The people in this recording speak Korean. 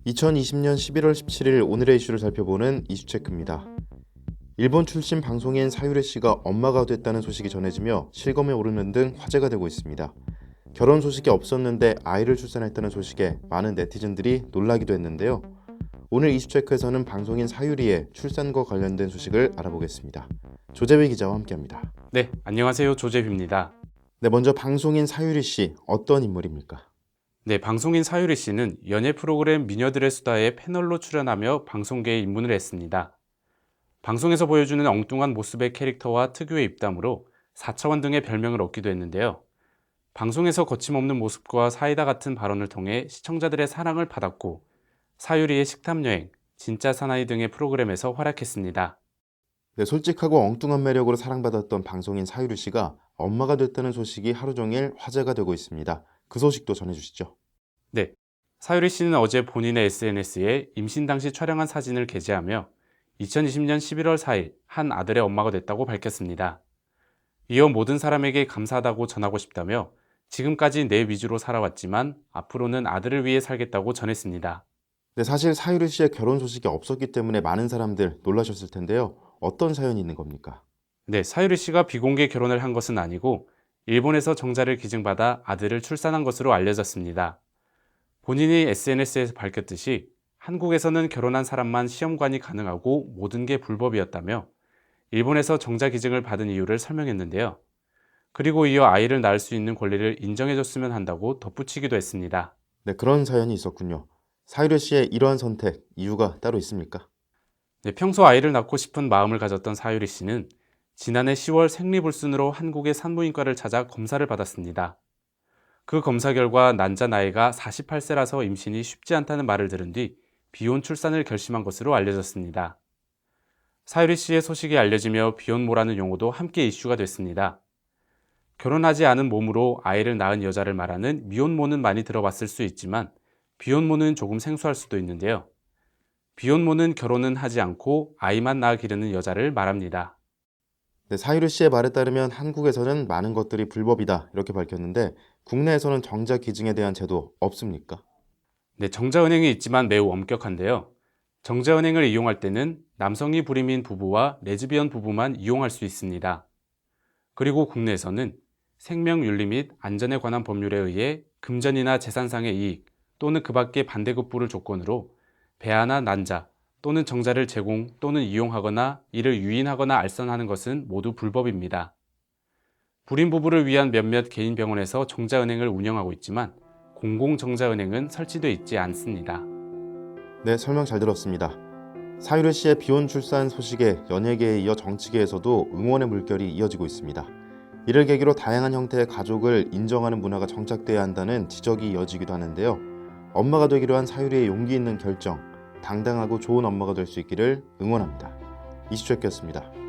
2020년 11월 17일 오늘의 이슈를 살펴보는 이슈체크입니다. 일본 출신 방송인 사유리 씨가 엄마가 됐다는 소식이 전해지며 실검에 오르는 등 화제가 되고 있습니다. 결혼 소식이 없었는데 아이를 출산했다는 소식에 많은 네티즌들이 놀라기도 했는데요. 오늘 이슈체크에서는 방송인 사유리의 출산과 관련된 소식을 알아보겠습니다. 조재휘 기자와 함께합니다. 네, 안녕하세요. 조재휘입니다. 네, 먼저 방송인 사유리 씨 어떤 인물입니까? 네, 방송인 사유리 씨는 연예 프로그램 미녀들의 수다에 패널로 출연하며 방송계에 입문을 했습니다. 방송에서 보여주는 엉뚱한 모습의 캐릭터와 특유의 입담으로 4차원 등의 별명을 얻기도 했는데요. 방송에서 거침없는 모습과 사이다 같은 발언을 통해 시청자들의 사랑을 받았고, 사유리의 식탐여행, 진짜 사나이 등의 프로그램에서 활약했습니다. 네, 솔직하고 엉뚱한 매력으로 사랑받았던 방송인 사유리 씨가 엄마가 됐다는 소식이 하루 종일 화제가 되고 있습니다. 그 소식도 전해주시죠. 네, 사유리 씨는 어제 본인의 SNS에 임신 당시 촬영한 사진을 게재하며 2020년 11월 4일 한 아들의 엄마가 됐다고 밝혔습니다. 이어 모든 사람에게 감사하다고 전하고 싶다며 지금까지 내 위주로 살아왔지만 앞으로는 아들을 위해 살겠다고 전했습니다. 네, 사실 사유리 씨의 결혼 소식이 없었기 때문에 많은 사람들 놀라셨을 텐데요. 어떤 사연이 있는 겁니까? 네, 사유리 씨가 비공개 결혼을 한 것은 아니고 일본에서 정자를 기증받아 아들을 출산한 것으로 알려졌습니다. 본인이 SNS에서 밝혔듯이 한국에서는 결혼한 사람만 시험관이 가능하고 모든 게 불법이었다며 일본에서 정자 기증을 받은 이유를 설명했는데요. 그리고 이어 아이를 낳을 수 있는 권리를 인정해줬으면 한다고 덧붙이기도 했습니다. 네, 그런 사연이 있었군요. 사유리 씨의 이러한 선택, 이유가 따로 있습니까? 네, 평소 아이를 낳고 싶은 마음을 가졌던 사유리 씨는 지난해 10월 생리불순으로 한국의 산부인과를 찾아 검사를 받았습니다. 그 검사 결과 난자 나이가 48세라서 임신이 쉽지 않다는 말을 들은 뒤 비혼 출산을 결심한 것으로 알려졌습니다. 사유리 씨의 소식이 알려지며 비혼모라는 용어도 함께 이슈가 됐습니다. 결혼하지 않은 몸으로 아이를 낳은 여자를 말하는 미혼모는 많이 들어봤을 수 있지만 비혼모는 조금 생소할 수도 있는데요. 비혼모는 결혼은 하지 않고 아이만 낳아 기르는 여자를 말합니다. 네, 사유리 씨의 말에 따르면 한국에서는 많은 것들이 불법이다 이렇게 밝혔는데 국내에서는 정자 기증에 대한 제도 없습니까? 네, 정자은행이 있지만 매우 엄격한데요. 정자은행을 이용할 때는 남성이 불임인 부부와 레즈비언 부부만 이용할 수 있습니다. 그리고 국내에서는 생명윤리 및 안전에 관한 법률에 의해 금전이나 재산상의 이익 또는 그 밖의 반대급부를 조건으로 배아나 난자 또는 정자를 제공 또는 이용하거나 이를 유인하거나 알선하는 것은 모두 불법입니다. 불임 부부를 위한 몇몇 개인 병원에서 정자은행을 운영하고 있지만 공공정자은행은 설치되어 있지 않습니다. 네, 설명 잘 들었습니다. 사유리 씨의 비혼 출산 소식에 연예계에 이어 정치계에서도 응원의 물결이 이어지고 있습니다. 이를 계기로 다양한 형태의 가족을 인정하는 문화가 정착돼야 한다는 지적이 이어지기도 하는데요. 엄마가 되기로 한 사유리의 용기 있는 결정, 당당하고 좋은 엄마가 될 수 있기를 응원합니다. 이슈체크였습니다.